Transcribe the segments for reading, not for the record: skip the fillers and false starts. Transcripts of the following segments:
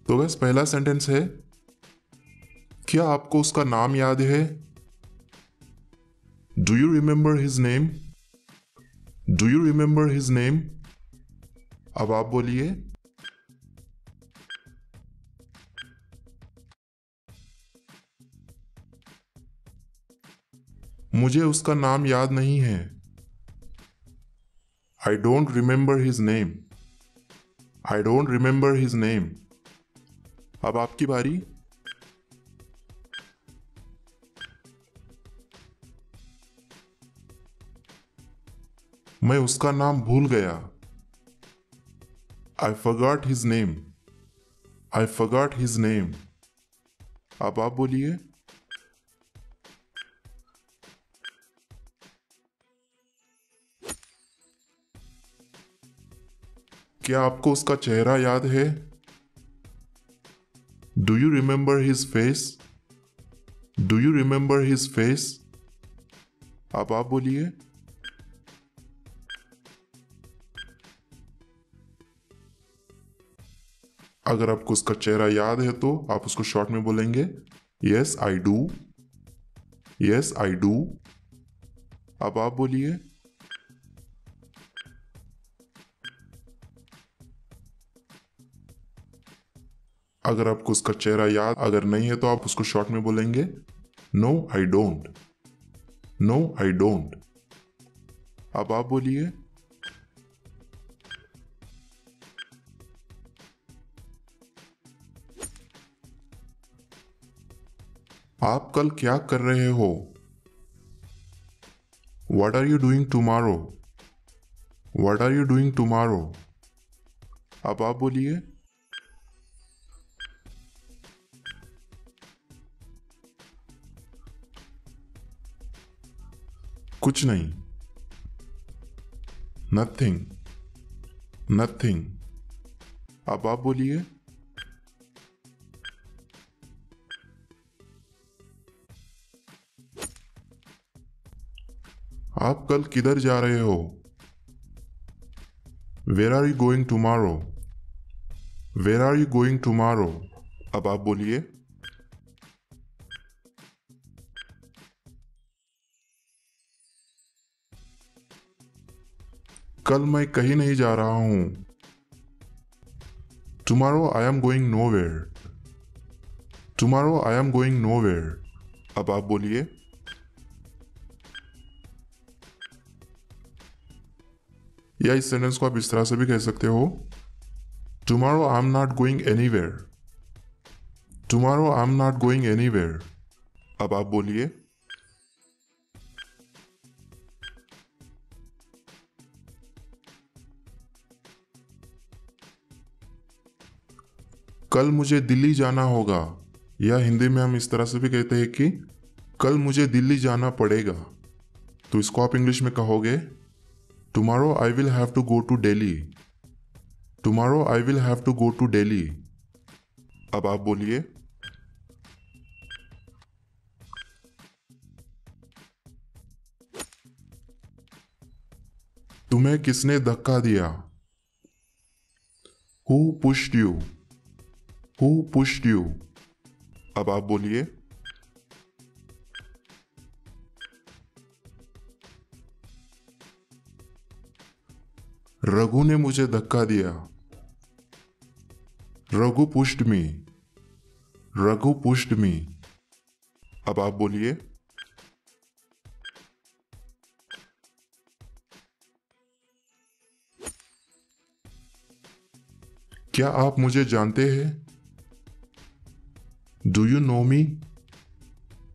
तो बस पहला सेंटेंस है, क्या आपको उसका नाम याद है? Do you remember his name? Do you remember his name? अब आप बोलिए, मुझे उसका नाम याद नहीं है। आई don't remember his name. I don't remember his name. अब आपकी बारी। मैं उसका नाम भूल गया। I forgot his name. I forgot his name. अब आप बोलिए, क्या आपको उसका चेहरा याद है? Do you remember his face? Do you remember his face? अब आप बोलिए, अगर आपको उसका चेहरा याद है तो आप उसको शॉर्ट में बोलेंगे, yes I do. Yes I do. अब आप बोलिए, अगर आपको उसका चेहरा याद अगर नहीं है तो आप उसको शॉर्ट में बोलेंगे, no I don't. No I don't. अब आप बोलिए, आप कल क्या कर रहे हो? What are you doing tomorrow? What are you doing tomorrow? अब आप बोलिए, कुछ नहीं। Nothing. Nothing. अब आप बोलिए, आप कल किधर जा रहे हो? Where are you going tomorrow? Where are you going tomorrow? अब आप बोलिए, कल मैं कहीं नहीं जा रहा हूं। Tomorrow I am going nowhere. Tomorrow I am going nowhere. अब आप बोलिए, या इस सेंटेंस को आप इस तरह से भी कह सकते हो, Tomorrow I am not going anywhere. Tomorrow I am not going anywhere. अब आप बोलिए, कल मुझे दिल्ली जाना होगा। या हिंदी में हम इस तरह से भी कहते हैं कि कल मुझे दिल्ली जाना पड़ेगा। तो इसको आप इंग्लिश में कहोगे, tomorrow I will have to go to Delhi. Tomorrow I will have to go to Delhi. अब आप बोलिए, तुम्हें किसने धक्का दिया? Who pushed you? Who pushed you? अब आप बोलिए, रघु ने मुझे धक्का दिया। Raghu pushed me. Raghu pushed me. अब आप बोलिए, क्या आप मुझे जानते हैं? Do you know me?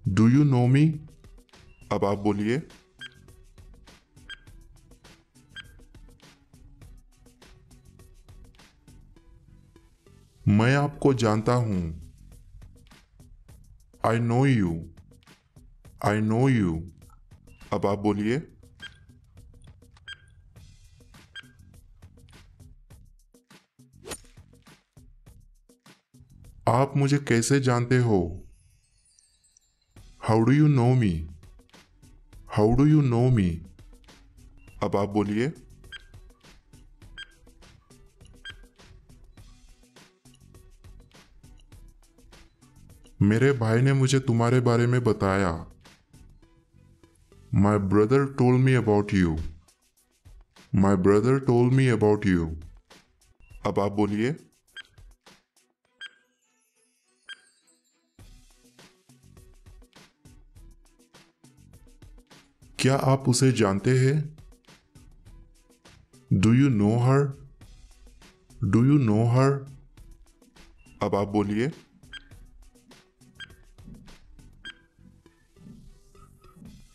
Do you know me? अब आप बोलिए, मैं आपको जानता हूं। I know you. I know you. अब आप बोलिए, आप मुझे कैसे जानते हो? How do you know me? How do you know me? अब आप बोलिए, मेरे भाई ने मुझे तुम्हारे बारे में बताया। My brother told me about you. My brother told me about you. अब आप बोलिए। क्या आप उसे जानते हैं? Do you know her? Do you know her? अब आप बोलिए।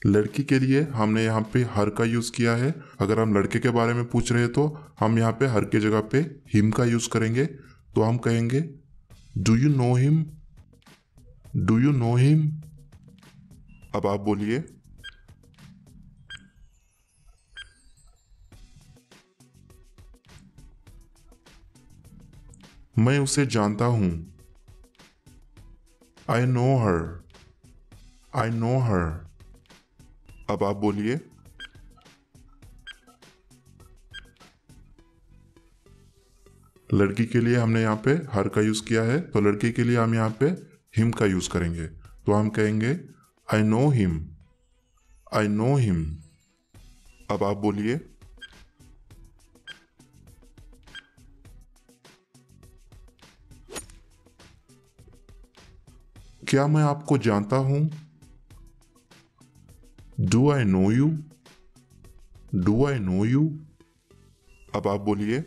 लड़की के लिए हमने यहाँ पे हर का यूज किया है। अगर हम लड़के के बारे में पूछ रहे हैं तो हम यहाँ पे हर के जगह पे हिम का यूज करेंगे। तो हम कहेंगे do you know him? Do you know him? अब आप बोलिए। मैं उसे जानता हूं। I know her. I know her. अब आप बोलिए। लड़की के लिए हमने यहाँ पे हर का यूज किया है, तो लड़की के लिए हम यहाँ पे हिम का यूज करेंगे। तो हम कहेंगे I know him. I know him. अब आप बोलिए। क्या मैं आपको जानता हूं? Do I know you? Do I know you? अब आप बोलिए।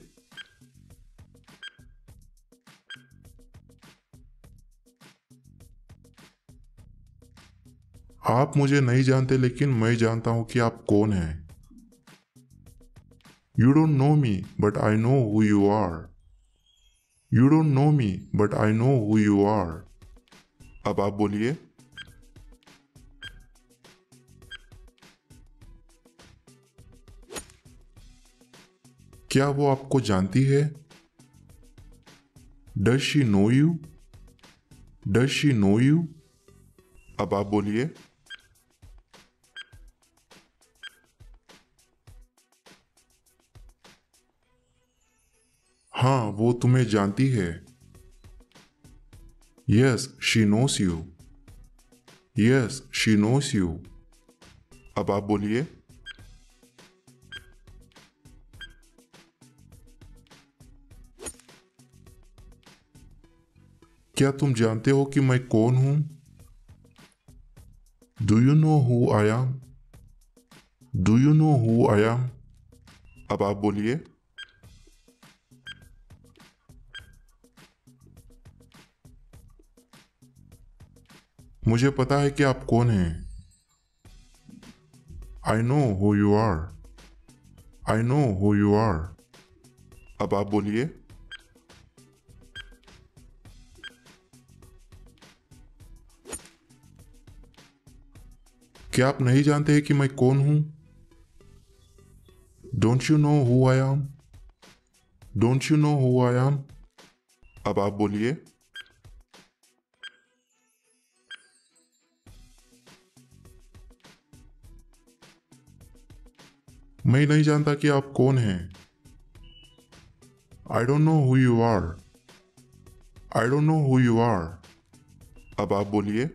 आप मुझे नहीं जानते, लेकिन मैं जानता हूं कि आप कौन हैं। You don't know me but I know who you are. You don't know me but I know who you are. अब आप बोलिए। क्या वो आपको जानती है? Does she know you? Does she know you? अब आप बोलिए। हाँ, वो तुम्हें जानती है। Yes she nose you. Yes she nose you. अब आप बोलिए। क्या तुम जानते हो कि मैं कौन हूं? Do you know who I am? Do you know who I am? अब आप बोलिए। मुझे पता है कि आप कौन हैं। I know who you are. I know who you are. अब आप बोलिए। क्या आप नहीं जानते कि मैं कौन हूं? Don't you know who I am? Don't you know who I am? अब आप बोलिए। मैं नहीं जानता कि आप कौन हैं। I don't know who you are. I don't know who you are. अब आप बोलिए।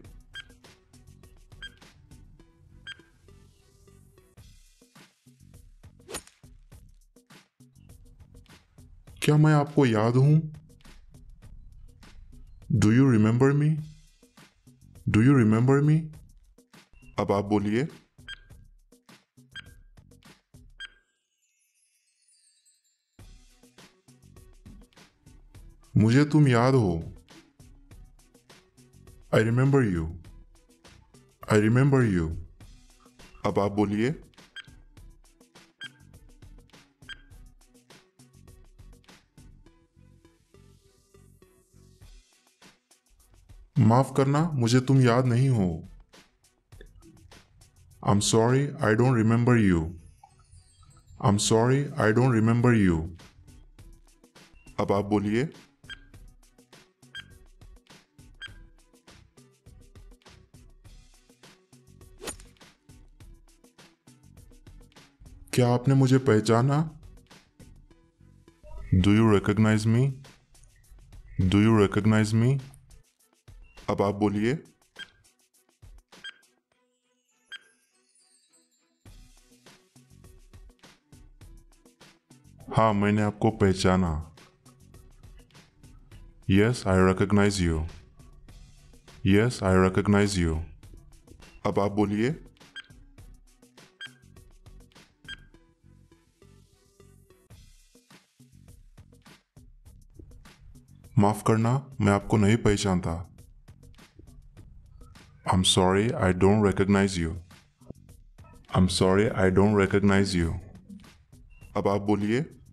क्या मैं आपको याद हूं? Do you remember me? Do you remember मी? अब आप बोलिए। मुझे तुम याद हो। I remember you. I remember you. अब आप बोलिए। माफ करना, मुझे तुम याद नहीं हो। I am sorry I don't remember you. I am sorry I don't remember you. अब आप बोलिए। क्या आपने मुझे पहचाना? Do you recognise me? Do you recognise me? अब आप बोलिए। हाँ, मैंने आपको पहचाना। Yes, I recognise you. Yes, I recognise you. अब आप बोलिए। माफ करना, मैं आपको नहीं पहचानता। I am sorry, I don't recognise you. I am sorry, I don't recognise you. अब आप बोलिए।